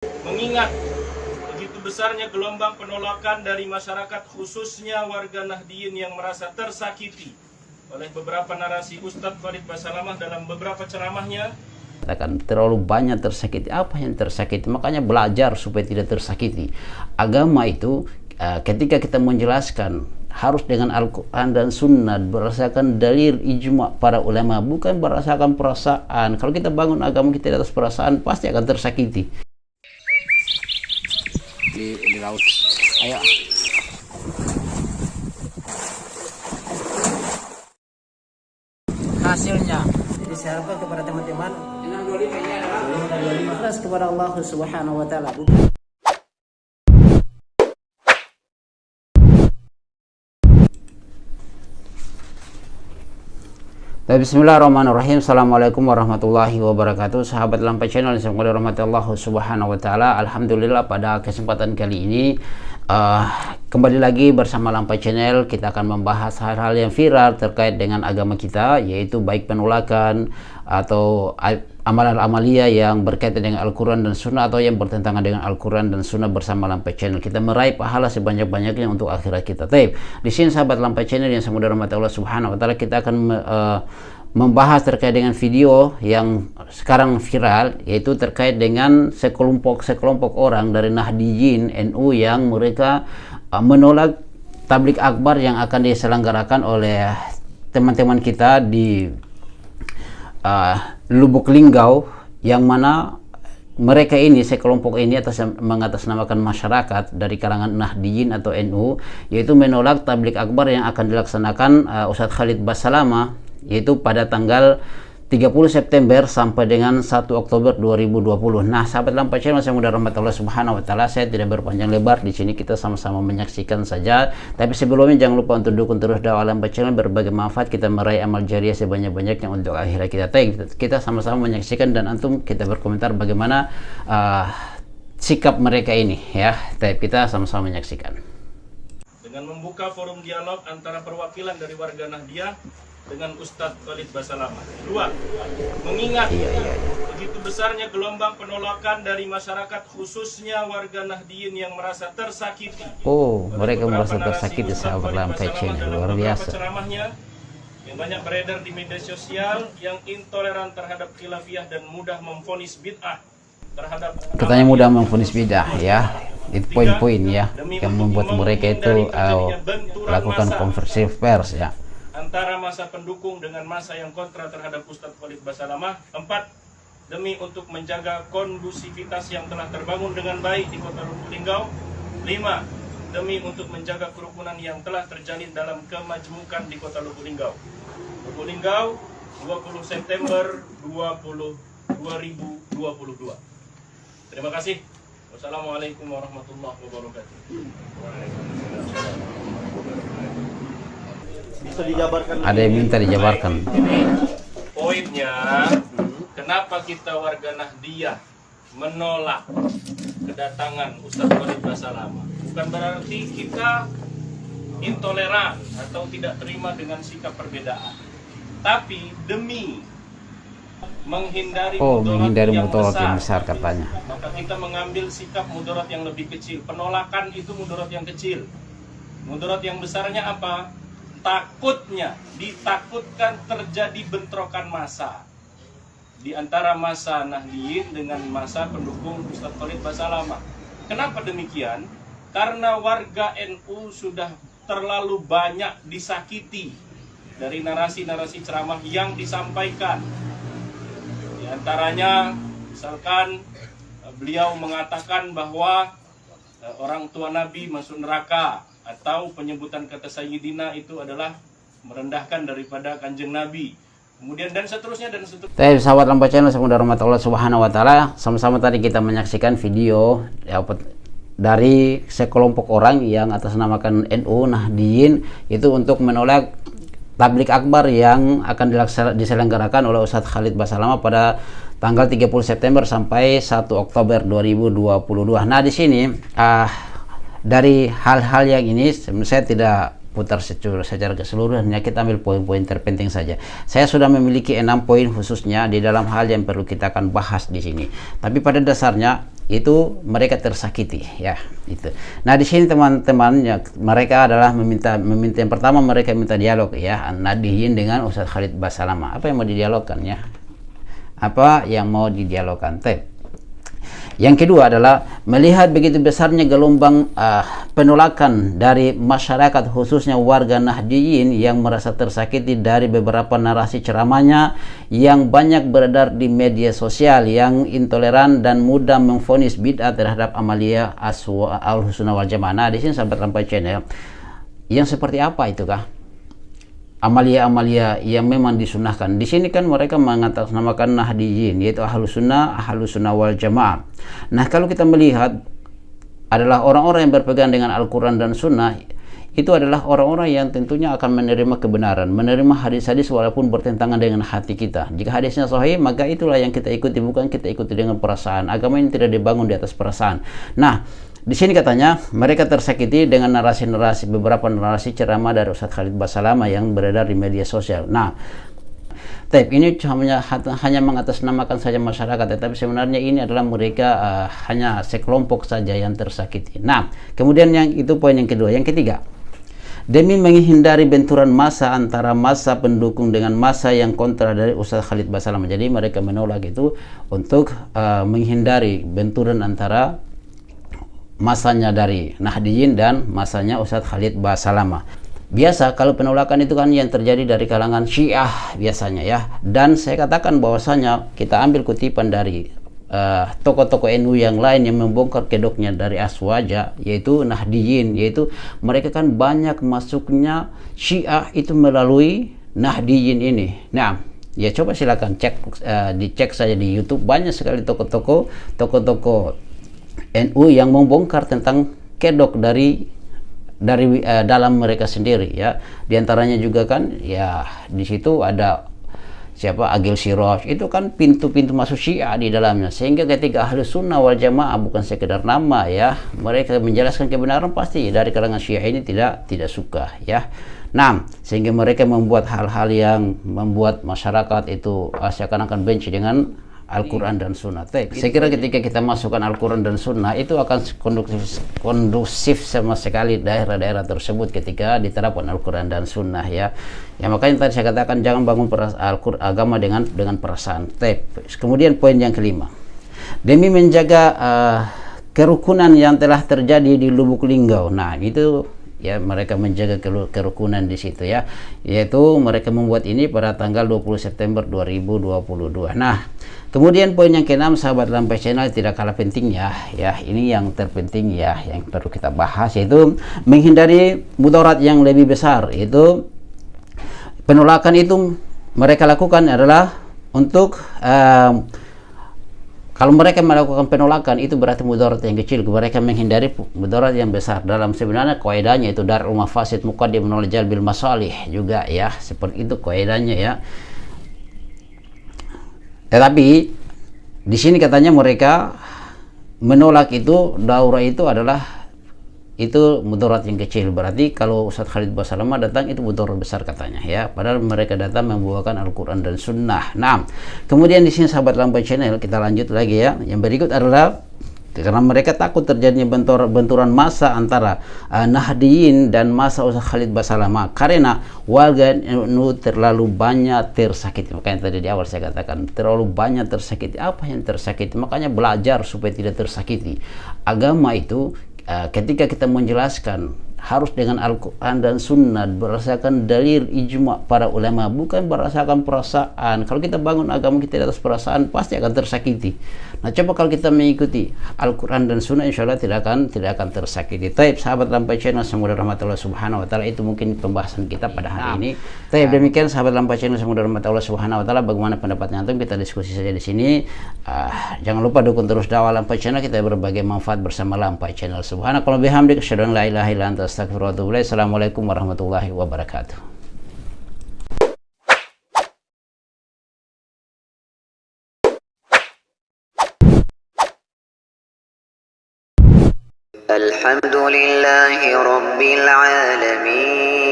Mengingat begitu besarnya gelombang penolakan dari masyarakat, khususnya warga Nahdliyin yang merasa tersakiti oleh beberapa narasi Ustadz Khalid Basalamah dalam beberapa ceramahnya. Katakan terlalu banyak tersakiti. Apa yang tersakiti? Makanya belajar supaya tidak tersakiti. Agama itu ketika kita menjelaskan harus dengan Al-Quran dan Sunnah, berdasarkan dalil ijma para ulama, bukan berdasarkan perasaan. Kalau kita bangun agama kita di atas perasaan, pasti akan tersakiti. Di laut. Ayo. Hasilnya disarankan kepada teman-teman ikhlas kepada Allah Subhanahu wa taala. Bismillahirrahmanirrahim. Assalamualaikum warahmatullahi wabarakatuh. Sahabat Lampai Channel yang semoga dirahmati Allah Subhanahu wa taala. Alhamdulillah pada kesempatan kali ini kembali lagi bersama Lampai Channel. Kita akan membahas hal-hal yang viral terkait dengan agama kita, yaitu baik penolakan atau amalan-amalia yang berkaitan dengan Al-Quran dan Sunnah atau yang bertentangan dengan Al-Quran dan Sunnah bersama Lampai Channel. Kita meraih pahala sebanyak-banyaknya untuk akhirat kita. Taib. Di sini sahabat Lampai Channel yang semoga dirahmati Allah Subhanahu wa taala, kita akan membahas terkait dengan video yang sekarang viral, yaitu terkait dengan sekelompok orang dari Nahdliyin NU yang mereka menolak tablik akbar yang akan diselenggarakan oleh teman-teman kita di Lubuk Linggau, yang mana mereka ini, sekelompok ini mengatasnamakan masyarakat dari kalangan Nahdliyin atau NU, yaitu menolak tablik akbar yang akan dilaksanakan Ustadz Khalid Basalamah, yaitu pada tanggal 30 September sampai dengan 1 Oktober 2020. Nah, sahabat Lampai Channel yang mudah rahmat Allah Subhanahu wa taala, saya tidak berpanjang lebar di sini, kita sama-sama menyaksikan saja. Tapi sebelumnya jangan lupa untuk dukung terus dakwah Lampai Channel, berbagai manfaat kita meraih amal jariah sebanyak-banyaknya untuk akhirat kita. Kita sama-sama menyaksikan dan antum kita berkomentar bagaimana sikap mereka ini ya. Kita sama-sama menyaksikan. Dengan membuka forum dialog antara perwakilan dari warga Nahdliyah dengan Ustadz Khalid Basalamah. 2. Mengingat begitu besarnya gelombang penolakan dari masyarakat, khususnya warga Nahdliyin yang merasa tersakiti. Mereka merasa tersakiti sahabat Lampai Channel, luar biasa. Ceramahnya yang banyak beredar di media sosial, yang intoleran terhadap khilafiyah dan mudah memvonis bid'ah terhadap, katanya mudah memvonis bid'ah ya. Itu poin-poin ya yang membuat mereka itu lakukan konversi pers ya, antara masa pendukung dengan masa yang kontra terhadap Ustadz Khalid Basalamah. 4. Demi untuk menjaga kondusivitas yang telah terbangun dengan baik di Kota Lubuk Linggau. 5. Demi untuk menjaga kerukunan yang telah terjalin dalam kemajmukan di Kota Lubuk Linggau. Lubuk Linggau, 20 September 2022. Terima kasih. Wassalamualaikum warahmatullahi wabarakatuh. Bisa dijabarkan. Ada yang minta dijabarkan. Poinnya, kenapa kita warga Nahdliyah menolak kedatangan Ustadz Khalid Basalamah? Bukan berarti kita intoleran atau tidak terima dengan sikap perbedaan, tapi demi menghindari mudarat yang besar katanya, maka kita mengambil sikap mudarat yang lebih kecil. Penolakan itu mudarat yang kecil. Mudarat yang besarnya apa? Ditakutkan terjadi bentrokan massa di antara massa Nahdliyin dengan massa pendukung Ustadz Khalid Basalamah. Kenapa demikian? Karena warga NU sudah terlalu banyak disakiti dari narasi-narasi ceramah yang disampaikan. Di antaranya, misalkan beliau mengatakan bahwa orang tua Nabi masuk neraka, atau penyebutan kata Sayyidina itu adalah merendahkan daripada kanjeng Nabi. Kemudian dan seterusnya dan seterusnya. Sahabat Lampai Channel semoga dirahmati Allah Subhanahu wa taala, sama-sama tadi kita menyaksikan video dari sekelompok orang yang atasnamakan NU Nahdliyin, itu untuk menolak tablik akbar yang akan diselenggarakan oleh Ustadz Khalid Basalamah pada tanggal 30 September sampai 1 Oktober 2022. Nah, di sini dari hal-hal yang ini saya tidak putar secara keseluruhan. Ya, kita ambil poin-poin terpenting saja. Saya sudah memiliki 6 poin khususnya di dalam hal yang perlu kita akan bahas di sini. Tapi pada dasarnya itu mereka tersakiti, ya itu. Nah di sini teman-teman, ya, mereka adalah meminta yang pertama, mereka minta dialog, ya, Nahdliyin dengan Ustadz Khalid Basalamah. Apa yang mau didialogkan, ya? Apa yang mau didialogkan? Yang kedua adalah melihat begitu besarnya gelombang penolakan dari masyarakat, khususnya warga Nahdliyin yang merasa tersakiti dari beberapa narasi ceramahnya yang banyak beredar di media sosial, yang intoleran dan mudah memvonis bid'ah terhadap amalia Ahlussunnah wal Jamaah. Nah, di sini sahabat Lampai Channel, yang seperti apa itu kah? Amalia-amalia yang memang disunahkan. Di sini kan mereka mengatasnamakan Nahdliyin, yaitu Ahlussunnah wal Jamaah. Nah, kalau kita melihat adalah orang-orang yang berpegang dengan Al-Quran dan Sunnah, itu adalah orang-orang yang tentunya akan menerima kebenaran, menerima hadis-hadis walaupun bertentangan dengan hati kita. Jika hadisnya sahih, maka itulah yang kita ikuti, bukan kita ikuti dengan perasaan. Agama ini tidak dibangun di atas perasaan. Nah, di sini katanya mereka tersakiti dengan beberapa narasi ceramah dari Ustadz Khalid Basalamah yang beredar di media sosial. Nah, ini hanya mengatasnamakan saja masyarakat, tetapi sebenarnya ini adalah mereka hanya sekelompok saja yang tersakiti. Nah, kemudian itu poin yang kedua. Yang ketiga, demi menghindari benturan massa antara massa pendukung dengan massa yang kontra dari Ustadz Khalid Basalamah. Jadi mereka menolak itu untuk menghindari benturan antara masanya dari Nahdliyin dan masanya Ustadz Khalid Basalamah. Biasa kalau penolakan itu kan yang terjadi dari kalangan Syiah biasanya, ya. Dan saya katakan bahwasanya kita ambil kutipan dari tokoh-tokoh NU yang lain yang membongkar kedoknya dari Aswaja, yaitu Nahdliyin, yaitu mereka kan banyak masuknya Syiah itu melalui Nahdliyin ini. Nah, ya coba silakan dicek saja di YouTube, banyak sekali tokoh-tokoh NU yang membongkar tentang kedok dari dalam mereka sendiri, ya. Di antaranya juga kan, ya, di situ ada siapa, Agil Siraj, itu kan pintu-pintu masuk Syiah di dalamnya, sehingga ketika Ahlussunnah wal Jamaah bukan sekedar nama, ya, mereka menjelaskan kebenaran, pasti dari kalangan Syiah ini tidak suka, ya. Nah, sehingga mereka membuat hal-hal yang membuat masyarakat itu seakan-akan benci dengan Al-Quran dan Sunnah. Saya kira ketika kita masukkan Al-Quran dan Sunnah, itu akan kondusif sama sekali daerah-daerah tersebut ketika diterapkan Al-Quran dan Sunnah, ya. Ya, makanya tadi saya katakan jangan bangun agama dengan perasaan. Kemudian poin yang kelima, demi menjaga kerukunan yang telah terjadi di Lubuk Linggau. Nah, itu, ya, mereka menjaga kerukunan di situ, ya, yaitu mereka membuat ini pada tanggal 20 September 2022. Nah, kemudian poin yang keenam, sahabat Lampai Channel, tidak kalah pentingnya, ya, ini yang terpenting, ya, yang perlu kita bahas, yaitu menghindari mudarat yang lebih besar. Itu penolakan itu mereka lakukan adalah untuk kalau mereka melakukan penolakan itu berarti mudarat yang kecil, mereka menghindari mudarat yang besar. Dalam sebenarnya kaidahnya itu Darul Mafasid Muqaddimun ala Jalbil Masalih juga, ya, seperti itu kaidahnya, ya. Tetapi di sini katanya mereka menolak itu daurah itu adalah itu mudarat yang kecil. Berarti kalau Ustadz Khalid Basalamah datang itu mudarat besar katanya, ya. Padahal mereka datang membawakan Al-Quran dan Sunnah. Nah, kemudian di sini sahabat Lampai Channel, kita lanjut lagi, ya. Yang berikut adalah karena mereka takut terjadinya benturan massa antara Nahdliyin dan massa Ustadz Khalid Basalamah, karena warga NU terlalu banyak tersakiti. Makanya tadi di awal saya katakan terlalu banyak tersakiti. Apa yang tersakiti? Makanya belajar supaya tidak tersakiti. Agama itu ketika kita menjelaskan harus dengan Al-Quran dan Sunnah, berdasarkan dalil ijma' para ulama, bukan berdasarkan perasaan. Kalau kita bangun agama kita di atas perasaan, pasti akan tersakiti. Nah, coba kalau kita mengikuti Al-Quran dan Sunnah, insya Allah tidak akan tersakiti. Taib, sahabat Lampai Channel, semoga rahmat Allah Subhanahu wa Ta'ala, itu mungkin pembahasan kita pada hari ini. Taib, demikian sahabat Lampai Channel, semoga rahmat Allah Subhanahu wa Ta'ala. Bagaimana pendapatnya antum, kita diskusi saja di sini. Jangan lupa dukung terus dakwah Lampai Channel, kita berbagai manfaat bersama Lampai Channel. Subhanakallah bihamdik, asyhadu an la ilaha illa anta astaghfiruka wa atubu ilaik. Assalamualaikum warahmatullahi wabarakatuh. الحمد لله رب العالمين